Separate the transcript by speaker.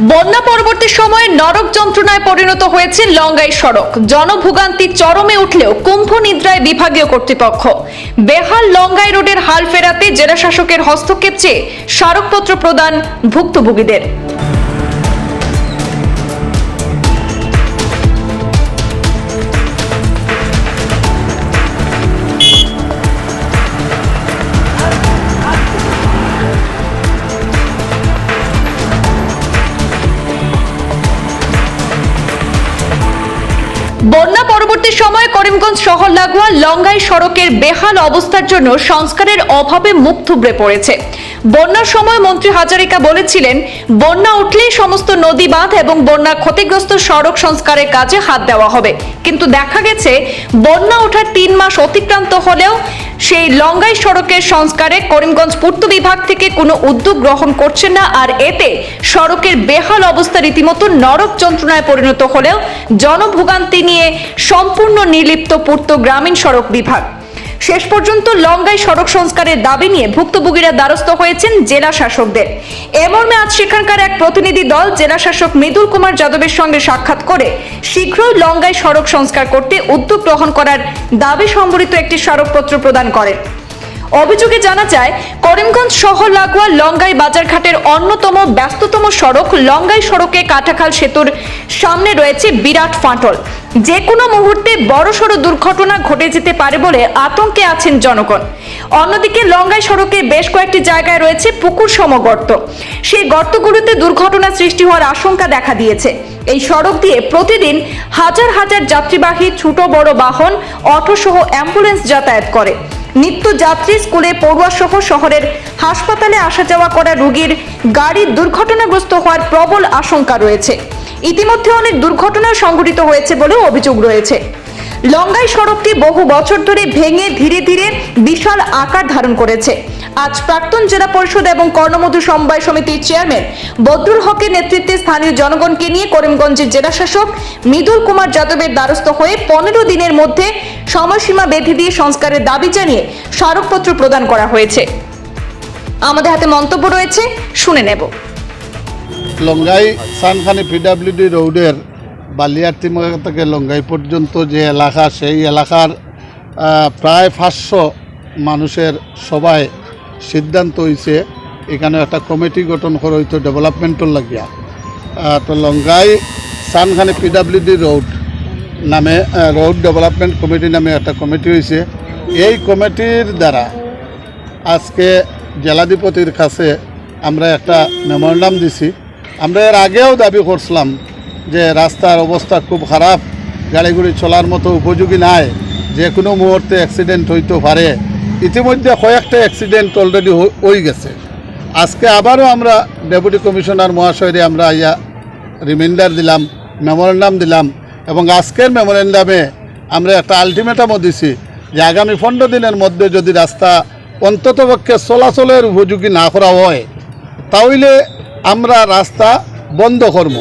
Speaker 1: বন্যা পরবর্তী সময়ে নরক যন্ত্রণায় পরিণত হয়েছে লঙ্গাই সড়ক। জনভোগান্তি চরমে উঠলেও কুম্ভ নিদ্রায় বিভাগীয় কর্তৃপক্ষ। বেহাল লঙ্গাই রোডের হাল ফেরাতে জেলা শাসকের হস্তক্ষেপ চেয়ে স্মারকপত্র প্রদান ভুক্তভোগীদের। বন্যা পরবর্তী সময়ে করিমগঞ্জ শহর লাগোয়া লঙ্গাই সড়কের বেহাল অবস্থার জন্য সংস্কারের অভাবে মুখ থুবড়ে পড়েছে। বন্যার সময় মন্ত্রী হাজারিকা বলেছিলেন, বন্যা উঠলেই সমস্ত নদী বাঁধ এবং বন্যা ক্ষতিগ্রস্ত সড়ক সংস্কারের কাজে হাত দেওয়া হবে। কিন্তু দেখা গেছে বন্যা ওঠার 3 মাস অতিক্রান্ত হলেও সেই লঙ্গাই সড়কের সংস্কারে করিমগঞ্জ পূর্ত বিভাগ থেকে কোনো উদ্যোগ গ্রহণ করছে না। আর এতে সড়কের বেহাল অবস্থা রীতিমতো নরক যন্ত্রণায় পরিণত হলেও জনভোগান্তি নিয়ে সম্পূর্ণ নির্লিপ্ত পূর্ত গ্রামীণ সড়ক বিভাগ। শেষ পর্যন্ত লঙ্গাই সড়ক সংস্কারের দাবি নিয়ে ভুক্তভোগীরা দ্বারস্থ হয়েছেন জেলা শাসকদের। এ মর্মে আজ সেখানকার এক প্রতিনিধি দল জেলা শাসক মৃদুল কুমার যাদবের সঙ্গে সাক্ষাৎ করে শীঘ্রই লঙ্গাই সড়ক সংস্কার করতে উদ্যোগ গ্রহণ করার দাবি সম্বলিত একটি স্মারকপত্র প্রদান করেন। অভিযোগে জানা যায়, করিমগঞ্জ শহর লাগোয়া লঙ্গাই বাজারঘাটের অন্যতম ব্যস্ততম সড়ক লঙ্গাই সড়কে কাটাখাল সেতুর সামনে রয়েছে বিরাট ফাটল। যে কোনো মুহূর্তে বড়সড় দুর্ঘটনা ঘটে যেতে পারে বলে আতঙ্কে আছেন জনগণ। অন্যদিকে লঙ্গাই সড়কে বেশ কয়েকটি জায়গায় রয়েছে পুকুর সম গর্ত। সেই গর্তগুলোতে দুর্ঘটনা সৃষ্টি হওয়ার আশঙ্কা দেখা দিয়েছে। এই সড়ক দিয়ে প্রতিদিন হাজার হাজার যাত্রীবাহী ছোট বড় বাহন, অটো সহ অ্যাম্বুলেন্স যাতায়াত করে। নিত্য যাত্রী, স্কুলে পড়ুয়া সহ শহরের হাসপাতালে আসা যাওয়া করা রোগীর গাড়ি দুর্ঘটনাগ্রস্ত হওয়ার প্রবল আশঙ্কা রয়েছে। ইতিমধ্যে অনেক দুর্ঘটনা সংঘটিত হয়েছে বলেও অভিযোগ রয়েছে। লঙ্গাই সড়কটি বহু বছর ধরে ভেঙে ধীরে ধীরে বিশাল আকার ধারণ করেছে। আজ প্রাক্তন জেলা পরিষদ এবং কর্ণমধু সমবায় সমিতির চেয়ারম্যান বদরুল হকের নেতৃত্বে স্থানীয় জনগণকে নিয়ে করিমগঞ্জের জেলা শাসক মৃদুল কুমার যাদবের দ্বারস্থ হয়ে 15 দিনের মধ্যে সময়সীমা বেঁধে দিয়ে সংস্কারের দাবি জানিয়ে স্মারকপত্র প্রদান করা হয়েছে। আমাদের হাতে মন্তব্য রয়েছে, শুনে নেব।
Speaker 2: লঙ্গাই সানখানি পিডব্লিউডি রোডের বালিয়ারটি থেকে লঙ্গাই পর্যন্ত যে এলাকা, সেই এলাকার প্রায় 500 মানুষের সবাই সিদ্ধান্ত হয়েছে এখানে একটা কমিটি গঠন করা হইতো ডেভেলপমেন্টর লাগিয়া। তো লঙ্গাই সানখানি পিডব্লিউডি রোড নামে রোড ডেভেলপমেন্ট কমিটি নামে একটা কমিটি হয়েছে। এই কমিটির দ্বারা আজকে জেলাধিপতির কাছে আমরা একটা মেমোরেন্ডাম দিছি। আমরা এর আগেও দাবি করছিলাম যে রাস্তার অবস্থা খুব খারাপ, গাড়িগুড়ি চলার মতো উপযোগী নাই, যে কোনো মুহূর্তে অ্যাক্সিডেন্ট হইতে পারে। ইতিমধ্যে কয়েকটা অ্যাক্সিডেন্ট অলরেডি হয়ে গেছে। আজকে আবারও আমরা ডেপুটি কমিশনার মহাশয়রে আমরা ইয়া রিমাইন্ডার দিলাম, মেমোরেন্ডাম দিলাম এবং আজকের মেমোরেন্ডামে আমরা একটা আলটিমেটামও দিছি যে আগামী 15 দিনের মধ্যে যদি রাস্তা অন্ততপক্ষে চলাচলের উপযোগী না করা হয় তাহলে আমরা রাস্তা বন্ধ করব।